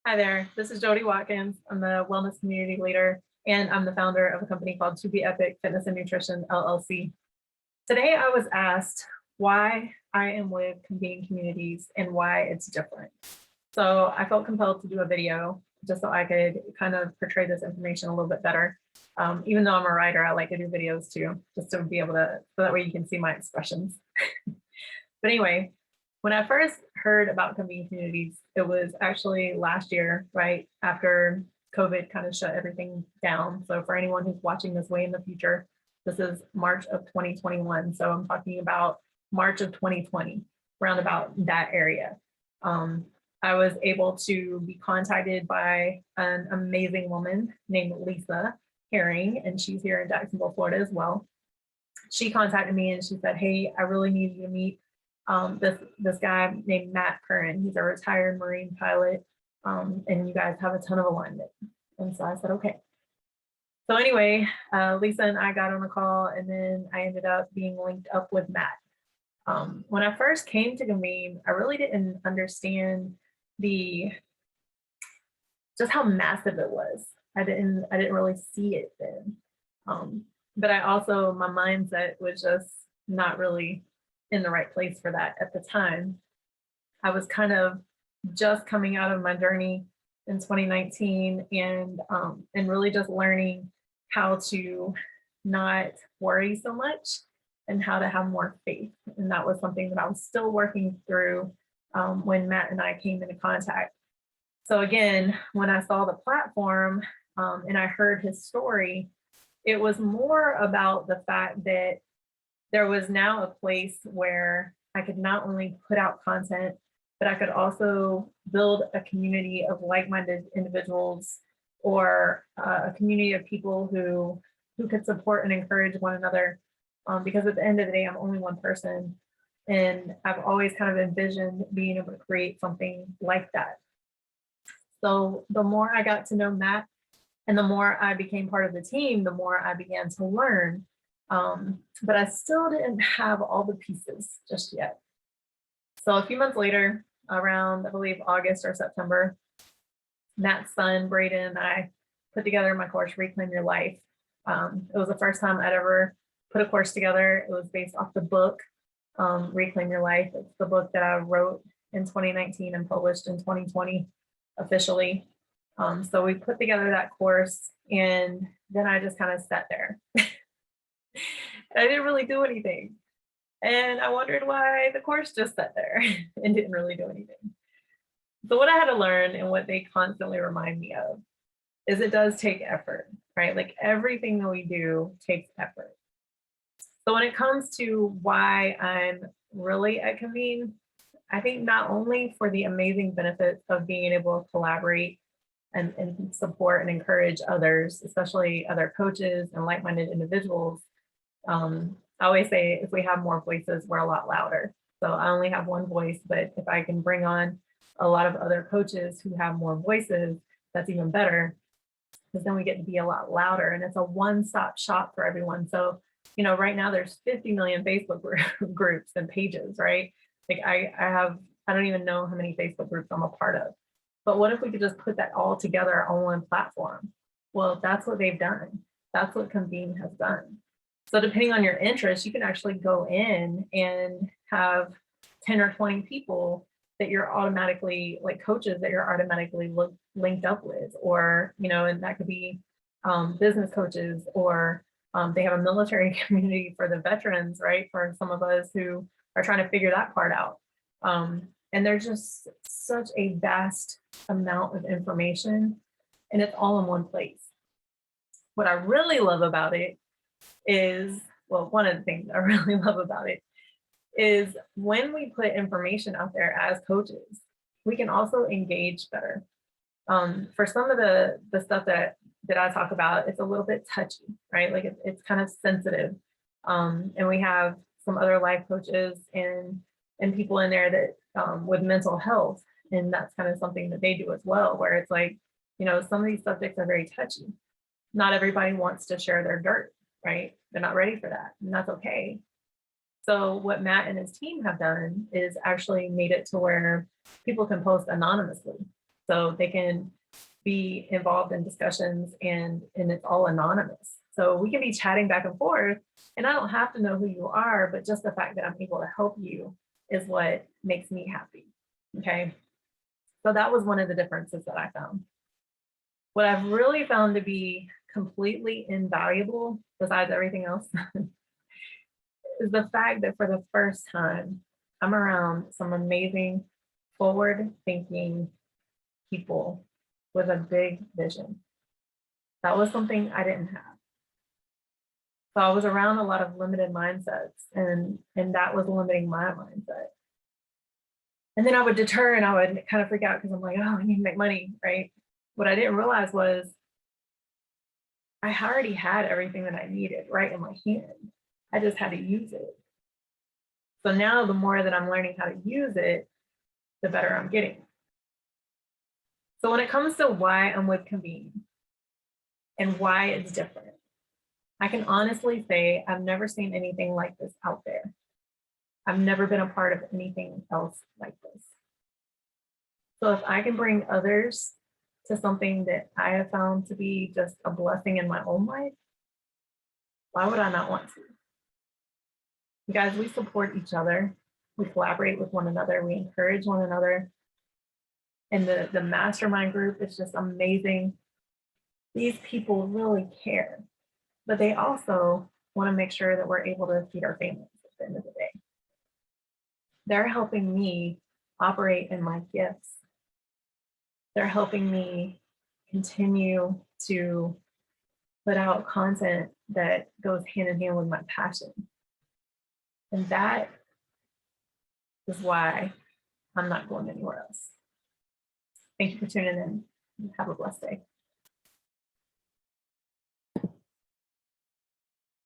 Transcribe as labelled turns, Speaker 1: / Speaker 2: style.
Speaker 1: Hi there, this is Jody Watkins. I'm the wellness community leader, and I'm the founder of a company called To Be Epic Fitness and Nutrition LLC. Today, I was asked why I am with Convene Communities and why it's different. So I felt compelled to do a video just so I could kind of portray this information a little bit better. Even though I'm a writer, I like to do videos too, just to be able to, so that way you can see my expressions. But anyway, when I first heard about Convene Communities, it was actually last year, right after COVID kind of shut everything down. So for anyone who's watching this way in the future, this is March of 2021. So I'm talking about March of 2020, around about that area. I was able to be contacted by an amazing woman named Lisa Herring, and she's here in Jacksonville, Florida as well. She contacted me and she said, "Hey, I really need you to meet this guy named Matt Curran. He's a retired Marine pilot, and you guys have a ton of alignment." And so I said, okay. So anyway, Lisa and I got on a call, and then I ended up being linked up with Matt. When I first came to Convene, I really didn't understand just how massive it was. I didn't really see it then. But I also, my mindset was just not really in the right place for that at the time. I was kind of just coming out of my journey in 2019 and really just learning how to not worry so much and how to have more faith. And that was something that I was still working through when Matt and I came into contact. So again, when I saw the platform and I heard his story, it was more about the fact that there was now a place where I could not only put out content, but I could also build a community of like-minded individuals, or a community of people who could support and encourage one another. Because at the end of the day, I'm only one person, and I've always kind of envisioned being able to create something like that. So the more I got to know Matt and the more I became part of the team, the more I began to learn. But I still didn't have all the pieces just yet. So a few months later, around, I believe, August or September, Matt's son, Braden, and I put together my course, Reclaim Your Life. It was the first time I'd ever put a course together. It was based off the book, Reclaim Your Life. It's the book that I wrote in 2019 and published in 2020 officially. So we put together that course, and then I just kind of sat there. I didn't really do anything. And I wondered why the course just sat there and didn't really do anything. So what I had to learn, and what they constantly remind me of, is it does take effort, right? Like everything that we do takes effort. So when it comes to why I'm really at Convene, I think not only for the amazing benefits of being able to collaborate and support and encourage others, especially other coaches and like-minded individuals. I always say, if we have more voices, we're a lot louder. So I only have one voice, but if I can bring on a lot of other coaches who have more voices, that's even better, because then we get to be a lot louder, and it's a one-stop shop for everyone. So, right now there's 50 million Facebook groups and pages, right? Like I don't even know how many Facebook groups I'm a part of. But what if we could just put that all together on one platform? Well, that's what they've done. That's what Convene has done. So depending on your interest, you can actually go in and have 10 or 20 people that you're automatically, like coaches that you're automatically linked up with, or, and that could be business coaches, or they have a military community for the veterans, right? For some of us who are trying to figure that part out. And there's just such a vast amount of information, and it's all in one place. What I really love about it is, well, one of the things I really love about it is when we put information out there as coaches, we can also engage better. For some of the stuff that I talk about, it's a little bit touchy, right? Like it's kind of sensitive. And we have some other life coaches and people in there that with mental health, and that's kind of something that they do as well, where it's like, some of these subjects are very touchy. Not everybody wants to share their dirt, right? They're not ready for that, and that's okay. So what Matt and his team have done is actually made it to where people can post anonymously. So they can be involved in discussions and it's all anonymous. So we can be chatting back and forth and I don't have to know who you are, but just the fact that I'm able to help you is what makes me happy. Okay. So that was one of the differences that I found. What I've really found to be completely invaluable, besides everything else, is the fact that for the first time, I'm around some amazing, forward thinking people with a big vision. That was something I didn't have. So I was around a lot of limited mindsets and that was limiting my mindset. And then I would deter and I would kind of freak out because I'm like, oh, I need to make money, right? What I didn't realize was I already had everything that I needed right in my hand. I just had to use it. So now the more that I'm learning how to use it, the better I'm getting. So when it comes to why I'm with Convene and why it's different, I can honestly say I've never seen anything like this out there. I've never been a part of anything else like this. So if I can bring others to something that I have found to be just a blessing in my own life, why would I not want to? You guys, we support each other. We collaborate with one another. We encourage one another. And the mastermind group is just amazing. These people really care, but they also want to make sure that we're able to feed our families at the end of the day. They're helping me operate in my gifts. They're helping me continue to put out content that goes hand in hand with my passion. And that is why I'm not going anywhere else. Thank you for tuning in. Have a blessed day.